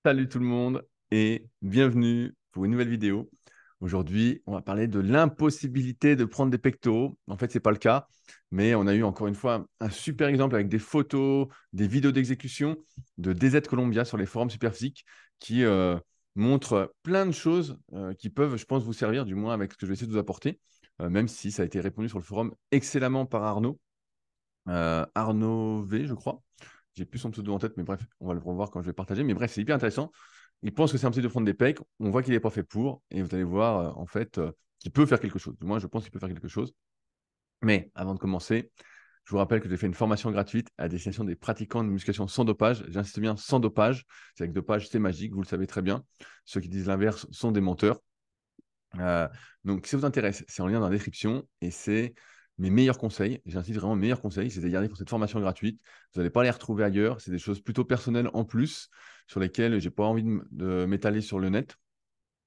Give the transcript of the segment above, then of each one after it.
Salut tout le monde et bienvenue pour une nouvelle vidéo. Aujourd'hui, on va parler de l'impossibilité de prendre des pectoraux. En fait, ce n'est pas le cas, mais on a eu encore une fois un super exemple avec des photos, des vidéos d'exécution de DZ Columbia sur les forums Superphysique qui montrent plein de choses qui peuvent, je pense, vous servir, du moins avec ce que je vais essayer de vous apporter, même si ça a été répondu sur le forum excellemment par Arnaud. Arnaud V, je crois. J'ai plus son pseudo en tête, mais bref, on va le revoir quand je vais partager. Mais bref, c'est hyper intéressant. Il pense que c'est impossible de prendre des pecs. On voit qu'il n'est pas fait pour. Et vous allez voir, en fait, qu'il peut faire quelque chose. Du moins, je pense qu'il peut faire quelque chose. Mais avant de commencer, je vous rappelle que j'ai fait une formation gratuite à destination des pratiquants de musculation sans dopage. J'insiste bien, sans dopage. C'est avec dopage, c'est magique, vous le savez très bien. Ceux qui disent l'inverse sont des menteurs. Euh, donc, si ça vous intéresse, c'est en lien dans la description et c'est mes meilleurs conseils. J'insiste vraiment, mes meilleurs conseils, c'est de garder pour cette formation gratuite. Vous n'allez pas les retrouver ailleurs. C'est des choses plutôt personnelles en plus sur lesquelles j'ai pas envie de m'étaler sur le net,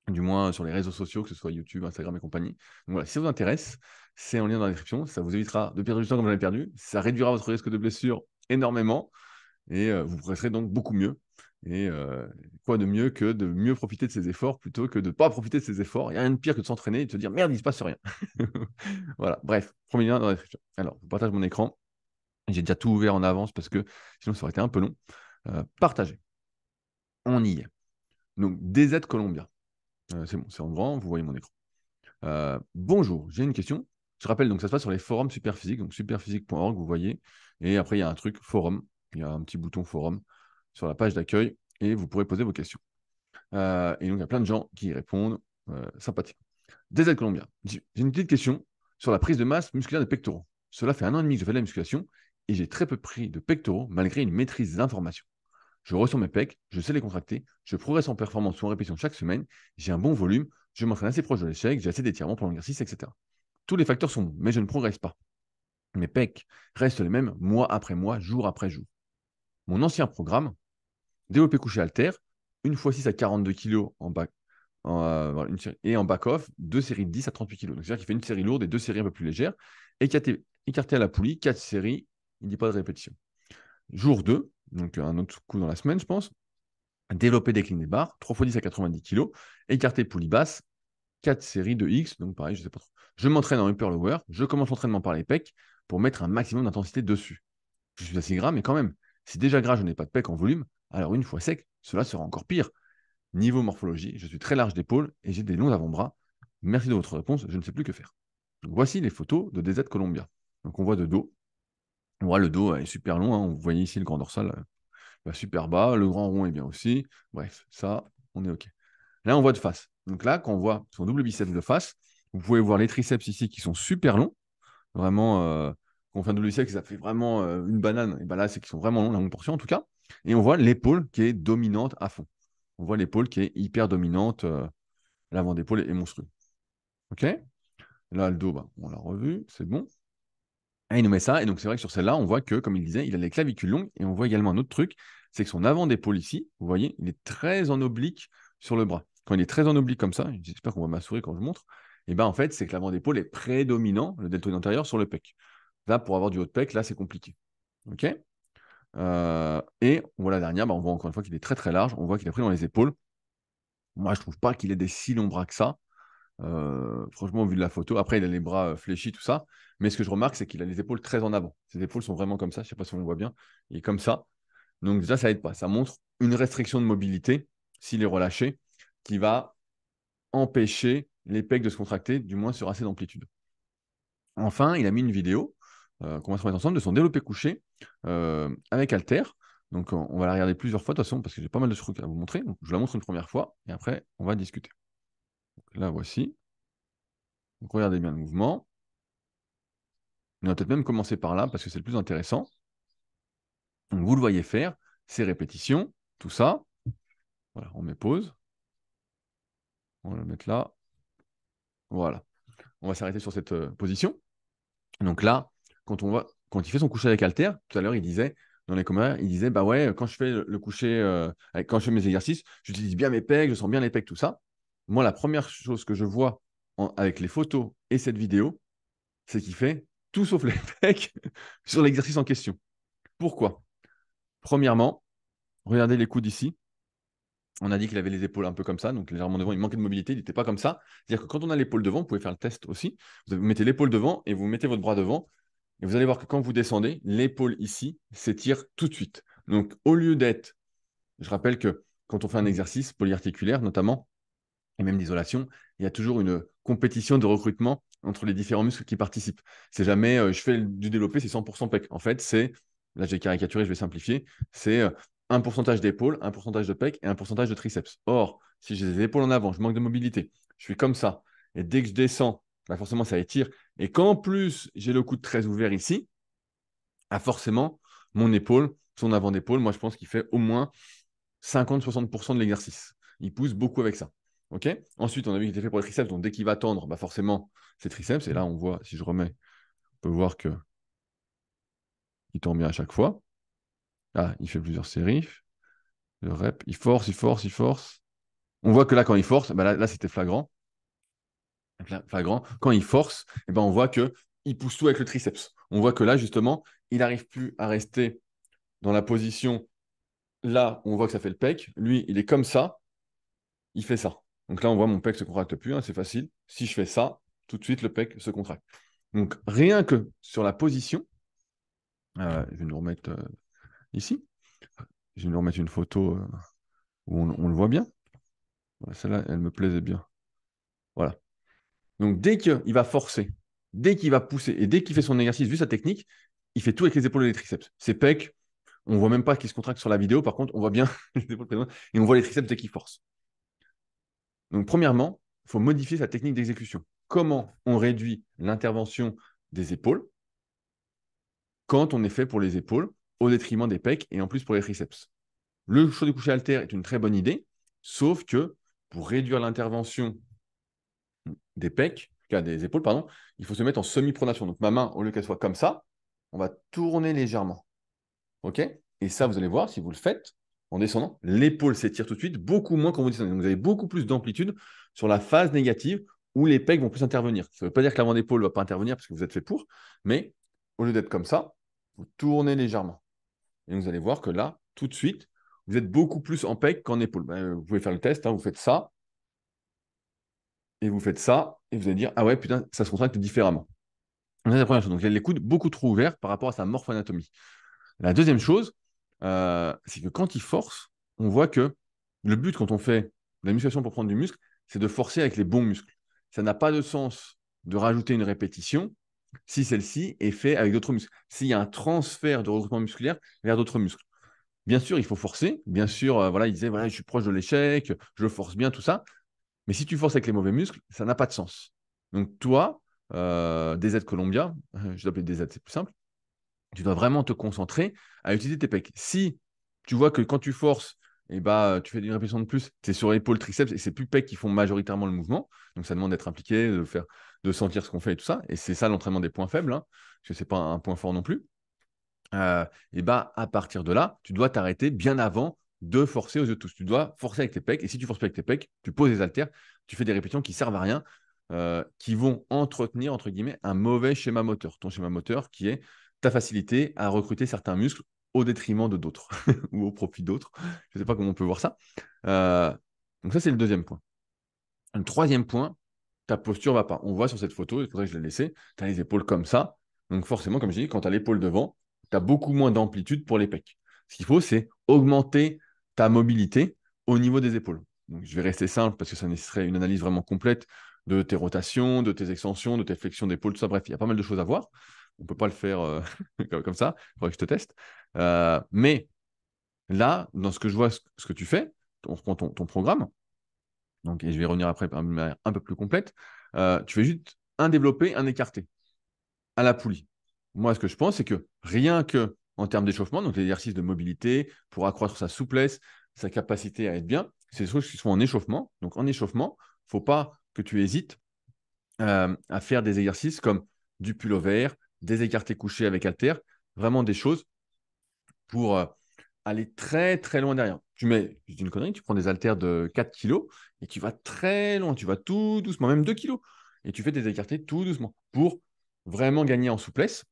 du moins sur les réseaux sociaux, que ce soit YouTube, Instagram et compagnie. Donc voilà, si ça vous intéresse, c'est en lien dans la description. Ça vous évitera de perdre du temps comme vous l'avez perdu. Ça réduira votre risque de blessure énormément et vous progresserez donc beaucoup mieux. Et quoi de mieux que de mieux profiter de ses efforts plutôt que de ne pas profiter de ses efforts. Il n'y a rien de pire que de s'entraîner et de se dire merde, il ne se passe rien. Voilà, bref, premier lien dans la description. Alors, je partage mon écran. J'ai déjà tout ouvert en avance parce que sinon ça aurait été un peu long. Partager. On y est. Donc, DZ Columbia. C'est bon, c'est en grand, vous voyez mon écran. Bonjour, j'ai une question. Je rappelle, donc ça se passe sur les forums Superphysique, donc superphysique.org, vous voyez. Et après, il y a un truc forum. Il y a un petit bouton forum sur la page d'accueil et vous pourrez poser vos questions. Et donc, il y a plein de gens qui y répondent. Sympathique. DZ Colombia. J'ai une petite question sur la prise de masse musculaire des pectoraux. Cela fait 1 an et demi que je fais de la musculation et j'ai très peu pris de pectoraux malgré une maîtrise des informations. Je ressens mes pecs, je sais les contracter, je progresse en performance ou en répétition chaque semaine, j'ai un bon volume, je m'entraîne assez proche de l'échec, j'ai assez d'étirements pour l'exercice, etc. Tous les facteurs sont bons, mais je ne progresse pas. Mes pecs restent les mêmes mois après mois, jour après jour. Mon ancien programme, développé couché haltère, une fois 6 à 42 kg en back, voilà, et en back-off, deux séries de 10 à 38 kg. C'est-à-dire qu'il fait une série lourde et deux séries un peu plus légères. Écarté à la poulie, 4 séries, il ne dit pas de répétition. Jour 2, donc un autre coup dans la semaine, je pense. Développer décliner barres, 3 fois 10 à 90 kg. Écarté poulie basse, 4 séries de X, donc pareil, je ne sais pas trop. Je m'entraîne en upper lower, je commence l'entraînement par les pecs pour mettre un maximum d'intensité dessus. Je suis assez gras, mais quand même, si déjà gras, je n'ai pas de pecs en volume, alors une fois sec, cela sera encore pire. Niveau morphologie, je suis très large d'épaule et j'ai des longs avant-bras. Merci de votre réponse, je ne sais plus que faire. Donc, voici les photos de DZ Columbia. Donc on voit de dos. On voit le dos est super long, hein. Vous voyez ici le grand dorsal super bas, le grand rond est bien aussi. Bref, ça, on est OK. Là, on voit de face. Donc là, quand on voit son double biceps de face, vous pouvez voir les triceps ici qui sont super longs. Vraiment, quand on fait un double biceps, ça fait vraiment une banane. Et bien là, c'est qu'ils sont vraiment longs, la longue portion en tout cas. Et on voit l'épaule qui est dominante à fond. On voit l'épaule qui est hyper dominante. L'avant d'épaule est monstrueux. OK. Là, le dos, bah, on l'a revu, c'est bon. Et il nous met ça. Et donc, c'est vrai que sur celle-là, on voit que, comme il disait, il a les clavicules longues. Et on voit également un autre truc, c'est que son avant d'épaule ici, vous voyez, il est très en oblique sur le bras. Quand il est très en oblique comme ça, j'espère qu'on va ma souris quand je montre, et ben en fait, c'est que l'avant d'épaule est prédominant, le deltoïde antérieur, sur le pec. Là, pour avoir du haut de pec, là, c'est compliqué. OK. Et on voit la dernière, bah, on voit encore une fois qu'il est très très large. On voit qu'il a pris dans les épaules. Moi, je trouve pas qu'il ait des si longs bras que ça. Franchement, au vu de la photo, après, il a les bras fléchis, tout ça. Mais ce que je remarque, c'est qu'il a les épaules très en avant. Ses épaules sont vraiment comme ça. Je ne sais pas si on le voit bien. Il est comme ça. Donc, déjà, ça aide pas. Ça montre une restriction de mobilité, s'il est relâché, qui va empêcher les pecs de se contracter, du moins sur assez d'amplitude. Enfin, il a mis une vidéo qu'on va se mettre ensemble de son développé couché avec halter. Donc, on va la regarder plusieurs fois, de toute façon, parce que j'ai pas mal de trucs à vous montrer. Donc, je la montre une première fois et après, on va discuter. Donc, là, voici. Donc, regardez bien le mouvement. On va peut-être même commencer par là parce que c'est le plus intéressant. Donc, vous le voyez faire, ces répétitions, tout ça. Voilà, on met pause. On va le mettre là. Voilà. On va s'arrêter sur cette position. Donc là, quand il fait son coucher avec haltère, tout à l'heure, il disait, dans les commentaires, il disait, bah ouais, quand je fais le coucher, quand je fais mes exercices, j'utilise bien mes pecs, je sens bien les pecs, tout ça. Moi, la première chose que je vois avec les photos et cette vidéo, c'est qu'il fait tout sauf les pecs sur l'exercice en question. Pourquoi? Premièrement, regardez les coudes ici. on a dit qu'il avait les épaules un peu comme ça, donc légèrement devant, il manquait de mobilité, il n'était pas comme ça. C'est-à-dire que quand on a l'épaule devant, vous pouvez faire le test aussi. Vous mettez l'épaule devant et vous mettez votre bras devant. Et vous allez voir que quand vous descendez, l'épaule ici s'étire tout de suite. Donc, au lieu d'être, je rappelle que quand on fait un exercice polyarticulaire notamment, et même d'isolation, il y a toujours une compétition de recrutement entre les différents muscles qui participent. C'est jamais je fais du développé, c'est 100% pec. En fait, c'est, là j'ai caricaturé, je vais simplifier, c'est un pourcentage d'épaule, un pourcentage de pec et un pourcentage de triceps. Or, si j'ai les épaules en avant, je manque de mobilité, je suis comme ça, et dès que je descends, bah forcément ça étire, et qu'en plus j'ai le coude très ouvert ici, ah forcément, mon épaule, son avant d'épaule, moi je pense qu'il fait au moins 50-60% de l'exercice. Il pousse beaucoup avec ça. Ok. Ensuite, on a vu qu'il était fait pour les triceps, donc dès qu'il va tendre, bah forcément, c'est triceps. Et là, on voit, si je remets, on peut voir qu'il tend bien à chaque fois. Ah, il fait plusieurs séries de reps. Il force, il force, il force. On voit que là, quand il force, bah là c'était flagrant. Flagrant. Quand il force, on voit qu'il pousse tout avec le triceps. On voit que là, justement, il n'arrive plus à rester dans la position. Là, on voit que ça fait le pec. Lui, il est comme ça. Il fait ça. Donc là, on voit mon pec se contracte plus, hein, c'est facile. Si je fais ça, tout de suite, le pec se contracte. Donc rien que sur la position, je vais nous remettre ici. Je vais nous remettre une photo où on le voit bien. Voilà, celle-là, elle me plaisait bien. Voilà. Donc dès qu'il va forcer, dès qu'il va pousser et dès qu'il fait son exercice, vu sa technique, il fait tout avec les épaules et les triceps. Ses pecs, on ne voit même pas qu'il se contracte sur la vidéo. Par contre, on voit bien les épaules présentes et on voit les triceps dès qu'il force. Donc, premièrement, il faut modifier sa technique d'exécution. Comment on réduit l'intervention des épaules quand on est fait pour les épaules au détriment des pecs et en plus pour les triceps. Le saut de coucher haltère est une très bonne idée, sauf que pour réduire l'intervention des pecs, des épaules, pardon, il faut se mettre en semi-pronation. Donc ma main, au lieu qu'elle soit comme ça, on va tourner légèrement. OK? Et ça, vous allez voir, si vous le faites, en descendant, l'épaule s'étire tout de suite, beaucoup moins quand vous descendez. Donc vous avez beaucoup plus d'amplitude sur la phase négative où les pecs vont plus intervenir. Ça ne veut pas dire que l'avant d'épaule ne va pas intervenir parce que vous êtes fait pour, mais au lieu d'être comme ça, vous tournez légèrement. Et vous allez voir que là, tout de suite, vous êtes beaucoup plus en pec qu'en épaule. Vous pouvez faire le test, hein, vous faites ça, et vous faites ça, et vous allez dire, ah ouais, putain, ça se contracte différemment. C'est la première chose. Donc, il a les coudes beaucoup trop ouverts par rapport à sa morphoanatomie. La deuxième chose, c'est que quand il force, on voit que le but quand on fait de la musculation pour prendre du muscle, c'est de forcer avec les bons muscles. Ça n'a pas de sens de rajouter une répétition si celle-ci est faite avec d'autres muscles. S'il y a un transfert de recrutement musculaire vers d'autres muscles. Bien sûr, il faut forcer. Bien sûr, voilà, il disait, voilà, je suis proche de l'échec, je force bien, tout ça. Mais si tu forces avec les mauvais muscles, ça n'a pas de sens. Donc toi, DZ Columbia, je t'appelle DZ, c'est plus simple, tu dois vraiment te concentrer à utiliser tes pecs. Si tu vois que quand tu forces, tu fais une répétition de plus, c'est sur l'épaule triceps et c'est plus pecs qui font majoritairement le mouvement. Donc ça demande d'être impliqué, de sentir ce qu'on fait et tout ça. Et c'est ça l'entraînement des points faibles, hein, parce que ce n'est pas un point fort non plus. À partir de là, tu dois t'arrêter bien avant de forcer aux yeux de tous. Tu dois forcer avec tes pecs. Et si tu forces pas avec tes pecs, tu poses des haltères, tu fais des répétitions qui servent à rien, qui vont entretenir, entre guillemets, un mauvais schéma moteur. Ton schéma moteur qui est ta facilité à recruter certains muscles au détriment de d'autres ou au profit d'autres. Je ne sais pas comment on peut voir ça. Donc ça, c'est le deuxième point. Le troisième point, ta posture ne va pas. On voit sur cette photo, c'est pour ça que je l'ai laissé, tu as les épaules comme ça. Donc forcément, comme je dis, quand tu as l'épaule devant, tu as beaucoup moins d'amplitude pour les pecs. Ce qu'il faut, c'est augmenter ta mobilité au niveau des épaules. Donc, je vais rester simple parce que ça nécessiterait une analyse vraiment complète de tes rotations, de tes extensions, de tes flexions d'épaule, tout ça. Bref, il y a pas mal de choses à voir. On ne peut pas le faire comme ça. Il faudrait que je te teste. Mais là, dans ce que je vois, ce que tu fais, on reprend ton programme. Donc, et je vais revenir après de manière un peu plus complète. Tu fais juste un développé, un écarté à la poulie. Moi, ce que je pense, c'est que rien que en termes d'échauffement, donc l'exercice de mobilité pour accroître sa souplesse, sa capacité à être bien, c'est des choses qui sont en échauffement. Donc, en échauffement, il ne faut pas que tu hésites à faire des exercices comme du pullover, des écartés couchés avec haltère, vraiment des choses pour aller très très loin derrière. Tu mets, je dis une connerie, tu prends des haltères de 4 kg et tu vas très loin, tu vas tout doucement, même 2 kg, et tu fais des écartés tout doucement pour vraiment gagner en souplesse.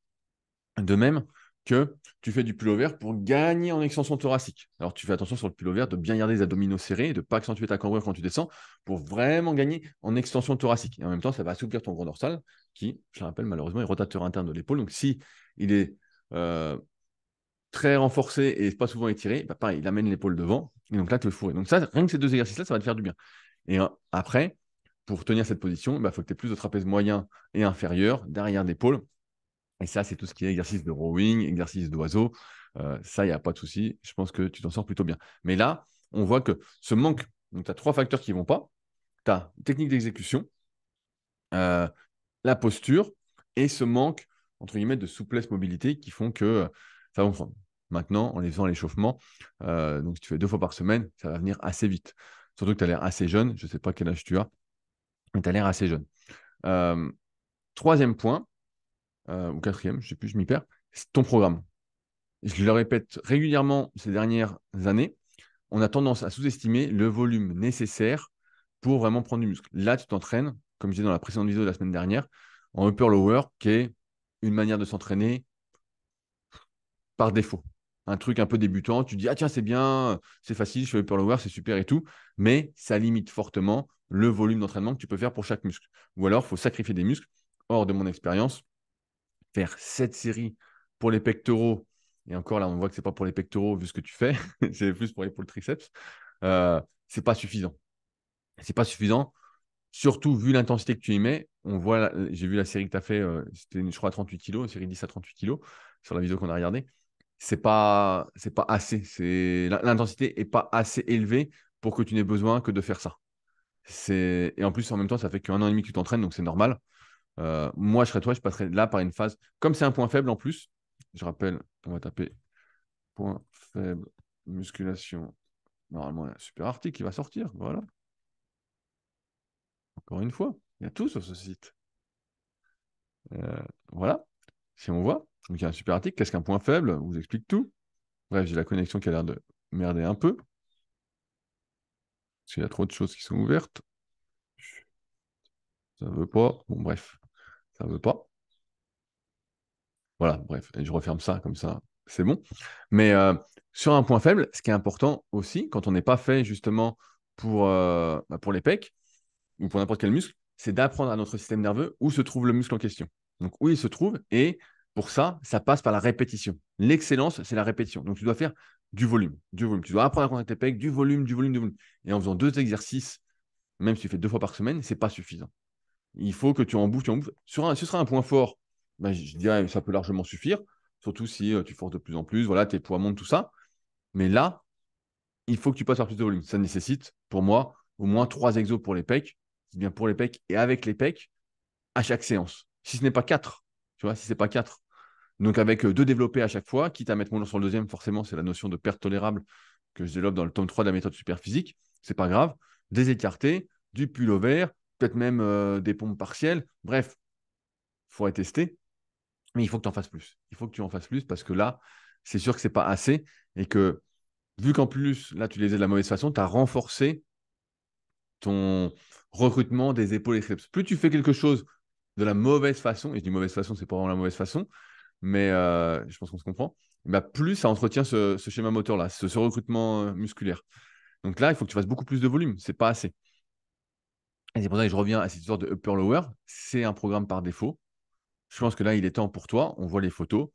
De même que tu fais du pullover pour gagner en extension thoracique. Alors, tu fais attention sur le pullover de bien garder les abdominaux serrés, de ne pas accentuer ta cambrure quand tu descends pour vraiment gagner en extension thoracique. Et en même temps, ça va assouplir ton grand dorsal qui, je le rappelle, malheureusement, est rotateur interne de l'épaule. Donc, si il est très renforcé et pas souvent étiré, bah, pareil, il amène l'épaule devant. Et donc là, tu es fourré. Donc ça, rien que ces deux exercices-là, ça va te faire du bien. Et après, pour tenir cette position, il faut que tu aies plus de trapèze moyen et inférieur, derrière d'épaule. Et ça, c'est tout ce qui est exercice de rowing, exercice d'oiseau. Ça, il n'y a pas de souci. Je pense que tu t'en sors plutôt bien. Mais là, on voit que ce manque, donc tu as trois facteurs qui ne vont pas. Tu as technique d'exécution, la posture et ce manque, entre guillemets, de souplesse, mobilité qui font que ça va prendre. Maintenant, en les faisant à l'échauffement, donc si tu fais 2 fois par semaine, ça va venir assez vite. Surtout que tu as l'air assez jeune. Je ne sais pas quel âge tu as, mais tu as l'air assez jeune. Troisième point, ou quatrième, je ne sais plus, je m'y perds, c'est ton programme. Je le répète régulièrement ces dernières années, on a tendance à sous-estimer le volume nécessaire pour vraiment prendre du muscle. Là, tu t'entraînes, comme je disais dans la précédente vidéo de la semaine dernière, en upper lower, qui est une manière de s'entraîner par défaut. Un truc un peu débutant, tu dis, ah tiens, c'est bien, c'est facile, je fais upper lower, c'est super et tout, mais ça limite fortement le volume d'entraînement que tu peux faire pour chaque muscle. Ou alors, il faut sacrifier des muscles. Hors de mon expérience, faire 7 séries pour les pectoraux, et encore là, on voit que ce n'est pas pour les pectoraux vu ce que tu fais, c'est plus pour les épaules triceps, c'est pas suffisant. C'est pas suffisant, surtout vu l'intensité que tu y mets. On voit, j'ai vu la série que tu as fait, c'était je crois 38 kg, série 10 à 38 kg sur la vidéo qu'on a regardée. C'est pas assez. L'intensité n'est pas assez élevée pour que tu n'aies besoin que de faire ça. Et en plus, en même temps, ça fait qu'1 an et demi que tu t'entraînes, donc c'est normal. Moi, je serais toi, je passerais là par une phase. Comme c'est un point faible en plus, je rappelle, on va taper point faible, musculation. Normalement, il y a un super article qui va sortir. Voilà. Encore une fois, il y a tout sur ce site. Voilà. Si on voit, donc il y a un super article. Qu'est-ce qu'un point faible? On vous explique tout. Bref, j'ai la connexion qui a l'air de merder un peu. Parce qu'il y a trop de choses qui sont ouvertes. Ça ne veut pas. Bon, bref, ça ne veut pas. Voilà, bref, et je referme ça comme ça, c'est bon. Mais sur un point faible, ce qui est important aussi, quand on n'est pas fait justement pour les pecs ou pour n'importe quel muscle, c'est d'apprendre à notre système nerveux où se trouve le muscle en question. Donc, où il se trouve, et pour ça, ça passe par la répétition. L'excellence, c'est la répétition. Donc, tu dois faire du volume, du volume. Tu dois apprendre à contracter tes pecs, du volume, du volume, du volume. Et en faisant 2 exercices, même si tu fais 2 fois par semaine, ce n'est pas suffisant. Il faut que tu en bouffes, tu en bouffes. Ce sera un point fort, je dirais que ça peut largement suffire, surtout si tu forces de plus en plus, voilà, tes poids montent, tout ça. Mais là, il faut que tu passes par plus de volume. Ça nécessite, pour moi, au moins 3 exos pour les pecs, bien pour les pecs et avec les pecs, à chaque séance. Si ce n'est pas 4, tu vois, si ce n'est pas 4. Donc avec 2 développés à chaque fois, quitte à mettre mon nom sur le deuxième, forcément, c'est la notion de perte tolérable que je développe dans le tome 3 de la méthode super physique. C'est pas grave. Des écartés, du pullover, peut-être même des pompes partielles. Bref, il faudrait tester. Mais il faut que tu en fasses plus. Il faut que tu en fasses plus parce que là, c'est sûr que ce n'est pas assez. Et que, vu qu'en plus, là, tu les aides de la mauvaise façon, tu as renforcé ton recrutement des épaules et triceps. Plus tu fais quelque chose de la mauvaise façon, et je dis mauvaise façon, c'est pas vraiment la mauvaise façon, mais je pense qu'on se comprend, bah, plus ça entretient ce schéma moteur-là, ce recrutement musculaire. Donc là, il faut que tu fasses beaucoup plus de volume. C'est pas assez. Et c'est pour ça que je reviens à cette histoire de upper-lower. C'est un programme par défaut. Je pense que là, il est temps pour toi. On voit les photos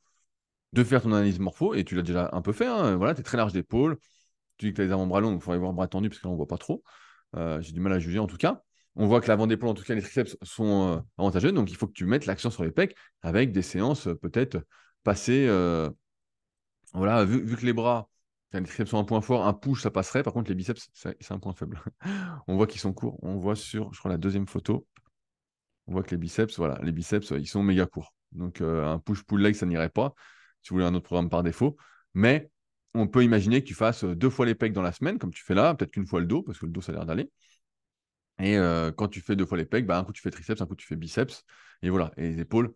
de faire ton analyse morpho, et tu l'as déjà un peu fait, hein. Voilà, tu es très large d'épaule, tu dis que tu as les avant-bras longs, donc il faudrait voir bras tendus, parce que là, on ne voit pas trop. J'ai du mal à juger en tout cas. On voit que l'avant d'épaule, en tout cas, les triceps sont avantageux, donc il faut que tu mettes l'accent sur les pecs avec des séances peut-être passées. Voilà, vu que les bras, les triceps sont un point fort, un push, ça passerait. Par contre, les biceps, c'est un point faible. On voit qu'ils sont courts. On voit sur, je crois, la deuxième photo, on voit que les biceps, voilà, les biceps, ils sont méga courts. Donc, un push-pull leg, ça n'irait pas si vous voulez un autre programme par défaut. Mais on peut imaginer que tu fasses 2 fois les pecs dans la semaine, comme tu fais là, peut-être qu'une fois le dos, parce que le dos, ça a l'air d'aller. Et quand tu fais 2 fois les pecs, bah, un coup, tu fais triceps, un coup, tu fais biceps. Et voilà. Et les épaules,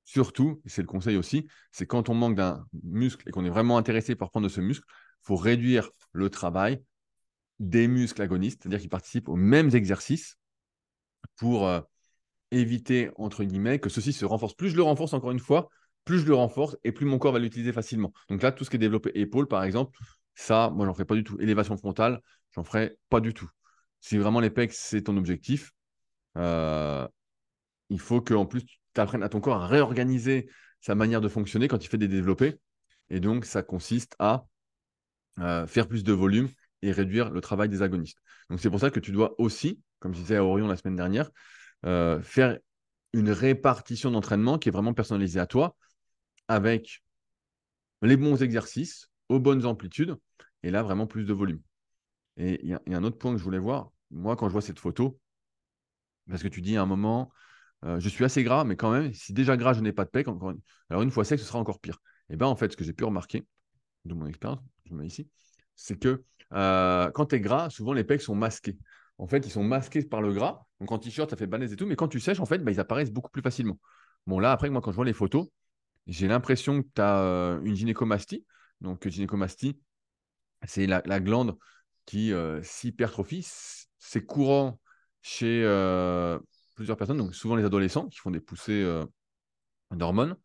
surtout, et c'est le conseil aussi, c'est quand on manque d'un muscle et qu'on est vraiment intéressé par prendre de ce muscle, il faut réduire le travail des muscles agonistes, c'est-à-dire qui participent aux mêmes exercices pour éviter, entre guillemets, que ceci se renforce. Plus je le renforce, encore une fois, plus je le renforce et plus mon corps va l'utiliser facilement. Donc là, tout ce qui est développé épaule, par exemple, ça, moi, j'en ferai pas du tout. Élévation frontale, j'en ferai pas du tout. Si vraiment les pecs, c'est ton objectif, euh, il faut qu'en plus, tu apprennes à ton corps à réorganiser sa manière de fonctionner quand il fait des développés. Et donc, ça consiste à faire plus de volume et réduire le travail des agonistes. Donc, c'est pour ça que tu dois aussi, comme je disais à Orion la semaine dernière, faire une répartition d'entraînement qui est vraiment personnalisée à toi avec les bons exercices aux bonnes amplitudes et là, vraiment plus de volume. Et il y a un autre point que je voulais voir. Moi, quand je vois cette photo, parce que tu dis à un moment, je suis assez gras, mais quand même, si déjà gras, je n'ai pas de pec, alors une fois sec, ce sera encore pire. Et bien, en fait, ce que j'ai pu remarquer, de mon expérience, je me mets ici, c'est que quand tu es gras, souvent les pecs sont masqués. En fait, ils sont masqués par le gras. Donc en t-shirt, ça fait balèze et tout, mais quand tu sèches, en fait, bah, ils apparaissent beaucoup plus facilement. Bon, là, après, moi, quand je vois les photos, j'ai l'impression que tu as une gynécomastie. Donc, gynécomastie, c'est la glande qui s'hypertrophie. C'est courant chez plusieurs personnes, donc souvent les adolescents qui font des poussées d'hormones.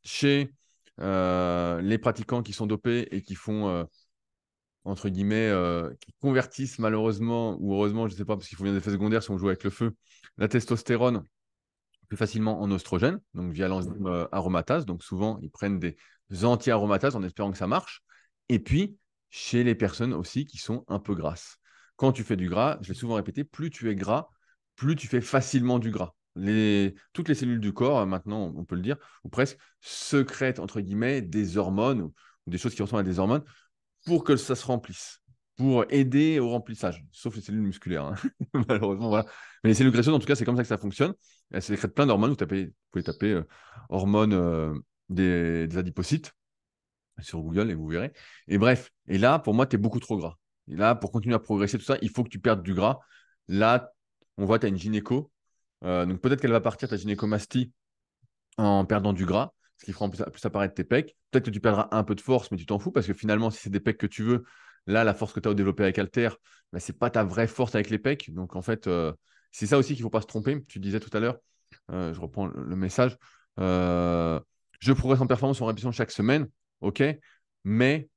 Chez les pratiquants qui sont dopés et qui font, entre guillemets, qui convertissent malheureusement ou heureusement, je ne sais pas, parce qu'il faut bien des effets secondaires si on joue avec le feu, la testostérone plus facilement en oestrogène, donc via l'enzyme aromatase. Donc souvent, ils prennent des anti-aromatases en espérant que ça marche. Et puis, chez les personnes aussi qui sont un peu grasses. Quand tu fais du gras, je l'ai souvent répété, plus tu es gras, plus tu fais facilement du gras. Toutes les cellules du corps, maintenant, on peut le dire, ou presque, secrètent, entre guillemets, des hormones ou des choses qui ressemblent à des hormones pour que ça se remplisse, pour aider au remplissage, sauf les cellules musculaires, hein. Malheureusement, voilà. Mais les cellules graisseuses, en tout cas, c'est comme ça que ça fonctionne. Elles sécrètent plein d'hormones. Vous pouvez taper hormones des adipocytes sur Google et vous verrez. Et bref, et là, pour moi, tu es beaucoup trop gras. Et là, pour continuer à progresser, tout ça, il faut que tu perdes du gras. Là, on voit, tu as une gynéco. Donc peut-être qu'elle va partir, ta gynécomastie, en perdant du gras, ce qui fera en plus apparaître tes pecs. Peut-être que tu perdras un peu de force, mais tu t'en fous parce que finalement, si c'est des pecs que tu veux, là, la force que tu as développée avec Alter, bah, ce n'est pas ta vraie force avec les pecs. Donc en fait, c'est ça aussi qu'il ne faut pas se tromper. Tu disais tout à l'heure, je reprends le message, euh, je progresse en performance en répétition chaque semaine, ok, mais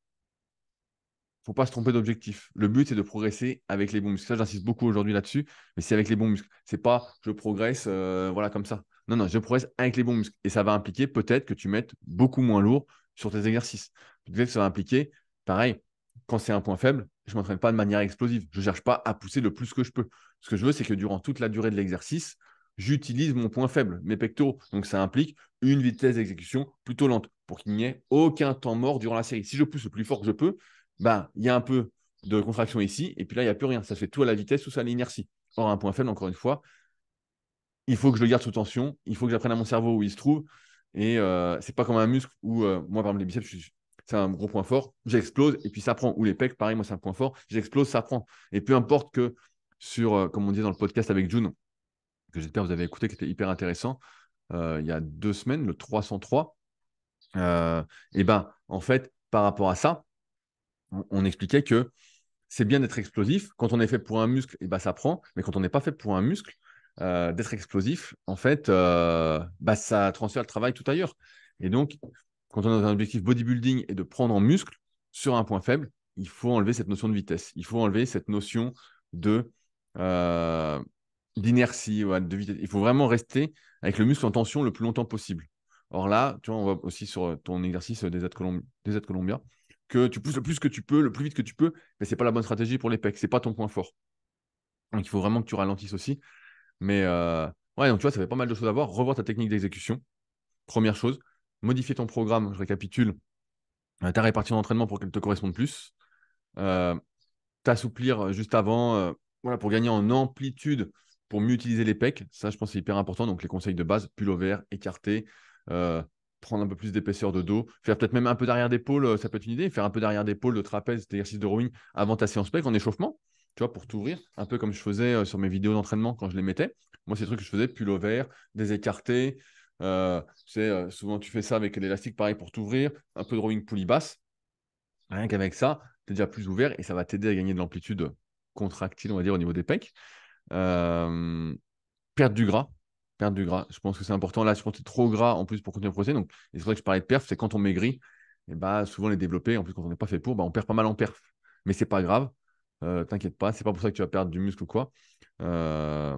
faut pas se tromper d'objectif. Le but, c'est de progresser avec les bons muscles. Ça, j'insiste beaucoup aujourd'hui là-dessus, mais c'est avec les bons muscles. C'est pas je progresse voilà, comme ça. Non, non, je progresse avec les bons muscles. Et ça va impliquer peut-être que tu mettes beaucoup moins lourd sur tes exercices. Peut-être que ça va impliquer, pareil, quand c'est un point faible, je ne m'entraîne pas de manière explosive. Je ne cherche pas à pousser le plus que je peux. Ce que je veux, c'est que durant toute la durée de l'exercice, j'utilise mon point faible, mes pectoraux. Donc, ça implique une vitesse d'exécution plutôt lente pour qu'il n'y ait aucun temps mort durant la série. Si je pousse le plus fort que je peux, ben, il y a un peu de contraction ici, et puis là, il n'y a plus rien. Ça fait tout à la vitesse, tout ça à l'inertie. Or, un point faible, encore une fois, il faut que je le garde sous tension, il faut que j'apprenne à mon cerveau où il se trouve, et c'est pas comme un muscle où, moi, par exemple, les biceps, c'est un gros point fort, j'explose, et puis ça prend. Ou les pecs, pareil, moi, c'est un point fort, j'explose, ça prend. Et peu importe que sur, comme on dit dans le podcast avec June, que j'espère que vous avez écouté, qui était hyper intéressant, il y a 2 semaines, le 303, et ben, en fait, par rapport à ça, on expliquait que c'est bien d'être explosif. Quand on est fait pour un muscle, et ben, ça prend. Mais quand on n'est pas fait pour un muscle, d'être explosif, en fait, bah, ça transfère le travail tout ailleurs. Et donc, quand on a un objectif bodybuilding et de prendre en muscle sur un point faible, il faut enlever cette notion de vitesse. Il faut enlever cette notion de euh, d'inertie, ouais, de vitesse. Il faut vraiment rester avec le muscle en tension le plus longtemps possible. Or là, tu vois, on voit aussi sur ton exercice des aides Columbia que tu pousses le plus que tu peux, le plus vite que tu peux, mais ce n'est pas la bonne stratégie pour les pecs. Ce n'est pas ton point fort. Donc, il faut vraiment que tu ralentisses aussi. Mais ouais, donc tu vois, ça fait pas mal de choses à voir. Revoir ta technique d'exécution, première chose. Modifier ton programme, je récapitule, ta répartition d'entraînement pour qu'elle te corresponde plus. Euh, T'assouplir juste avant, voilà, pour gagner en amplitude, pour mieux utiliser les pecs. Ça, je pense, c'est hyper important. Donc, les conseils de base, pull-over, écarté, euh, prendre un peu plus d'épaisseur de dos, faire peut-être même un peu d'arrière d'épaule, ça peut être une idée, faire un peu d'arrière d'épaule, de trapèze, cet exercice de rowing avant ta séance pec en échauffement, tu vois, pour t'ouvrir, un peu comme je faisais sur mes vidéos d'entraînement quand je les mettais. Moi, c'est le truc que je faisais, pull-over, des écartés. Tu sais, souvent, tu fais ça avec l'élastique, pareil, pour t'ouvrir, un peu de rowing poulie basse. Rien qu'avec ça, tu es déjà plus ouvert et ça va t'aider à gagner de l'amplitude contractile, on va dire, au niveau des pecs. Perdre du gras. perdre du gras. Je pense que c'est important. Là, je pense que c'est trop gras en plus pour continuer à progresser. Donc, et c'est vrai que je parlais de perf, c'est quand on maigrit, et bah, souvent les développés, en plus quand on n'est pas fait pour, bah, on perd pas mal en perf. Mais c'est pas grave. T'inquiète pas, c'est pas pour ça que tu vas perdre du muscle ou quoi. Euh,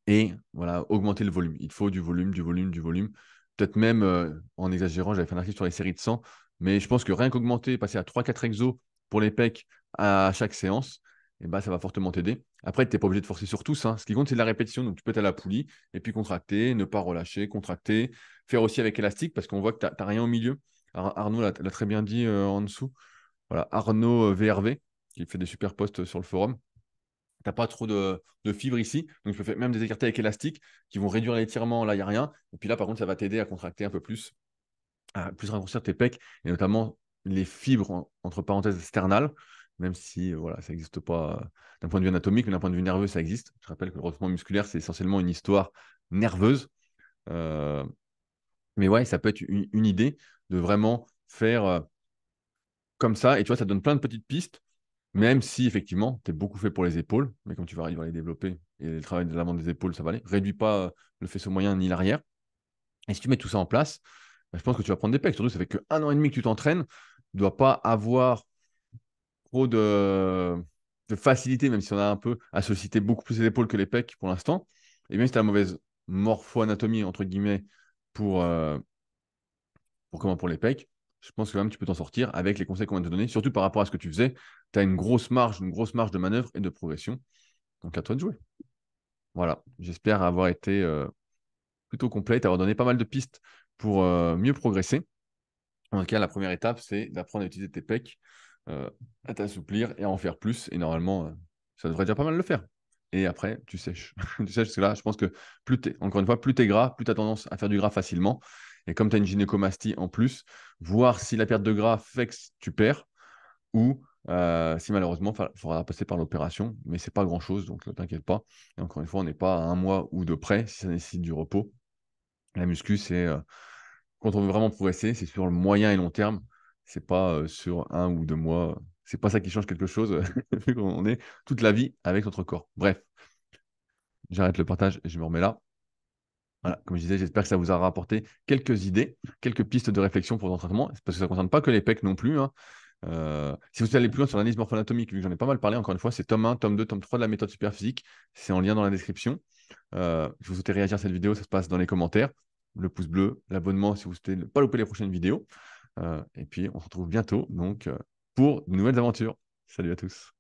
et voilà, augmenter le volume. Il faut du volume, du volume, du volume. Peut-être même, en exagérant, j'avais fait un article sur les séries de 100, mais je pense que rien qu'augmenter, passer à 3-4 exos pour les pecs à chaque séance, et bah, ça va fortement t'aider. Après, tu n'es pas obligé de forcer sur tous, hein. Ce qui compte, c'est la répétition. Donc, tu peux être à la poulie et puis contracter, ne pas relâcher, contracter, faire aussi avec élastique parce qu'on voit que tu n'as rien au milieu. Arnaud l'a très bien dit en dessous. Voilà, Arnaud VRV, qui fait des super posts sur le forum. T'as pas trop de fibres ici, donc tu peux faire même des écartés avec élastique qui vont réduire l'étirement, là il n'y a rien. Et puis là, par contre, ça va t'aider à contracter un peu plus, à plus raccourcir tes pecs, et notamment les fibres, entre parenthèses, sternales, même si voilà, ça n'existe pas d'un point de vue anatomique, mais d'un point de vue nerveux, ça existe. Je rappelle que le renforcement musculaire, c'est essentiellement une histoire nerveuse. Euh, mais ouais, ça peut être une idée de vraiment faire comme ça, et tu vois, ça donne plein de petites pistes. Même si effectivement, tu es beaucoup fait pour les épaules, mais comme tu vas arriver à les développer et le travail de l'avant des épaules, ça va aller. Réduis pas le faisceau moyen ni l'arrière. Et si tu mets tout ça en place, bah, je pense que tu vas prendre des pecs. Surtout, ça fait que 1 an et demi que tu t'entraînes. Tu ne dois pas avoir trop de facilité, même si on a un peu, à solliciter beaucoup plus les épaules que les pecs pour l'instant. Et même si tu as la mauvaise morpho-anatomie, entre guillemets, pour, euh, pour les pecs, je pense que quand même tu peux t'en sortir avec les conseils qu'on vient de te donner, surtout par rapport à ce que tu faisais. Tu as une grosse marge de manœuvre et de progression. Donc à toi de jouer. Voilà, j'espère avoir été plutôt complet, t'avoir donné pas mal de pistes pour mieux progresser. En tout cas, la première étape, c'est d'apprendre à utiliser tes pecs, à t'assouplir et à en faire plus. Et normalement, ça devrait déjà pas mal le faire. Et après, tu sèches. Tu sèches, parce que là, je pense que encore une fois, plus tu es gras, plus tu as tendance à faire du gras facilement. Et comme tu as une gynécomastie en plus, voir si la perte de gras fait que tu perds ou si malheureusement, il faudra passer par l'opération. Mais c'est pas grand-chose, donc ne t'inquiète pas. Et encore une fois, on n'est pas à 1 mois ou de près si ça nécessite du repos. La muscu, c'est quand on veut vraiment progresser, c'est sur le moyen et long terme. C'est pas sur 1 ou 2 mois. C'est pas ça qui change quelque chose, vu qu'on est toute la vie avec notre corps. Bref, j'arrête le partage et je me remets là. Voilà, comme je disais, j'espère que ça vous aura apporté quelques idées, quelques pistes de réflexion pour l'entraînement. C'est parce que ça ne concerne pas que les pecs non plus, hein. Si vous voulez aller plus loin sur l'analyse morpho-anatomique, vu que j'en ai pas mal parlé, encore une fois, c'est tome 1, tome 2, tome 3 de la méthode Superphysique. C'est en lien dans la description. Si vous souhaitez réagir à cette vidéo, ça se passe dans les commentaires. Le pouce bleu, l'abonnement si vous souhaitez ne pas louper les prochaines vidéos. Et puis, on se retrouve bientôt donc, pour de nouvelles aventures. Salut à tous.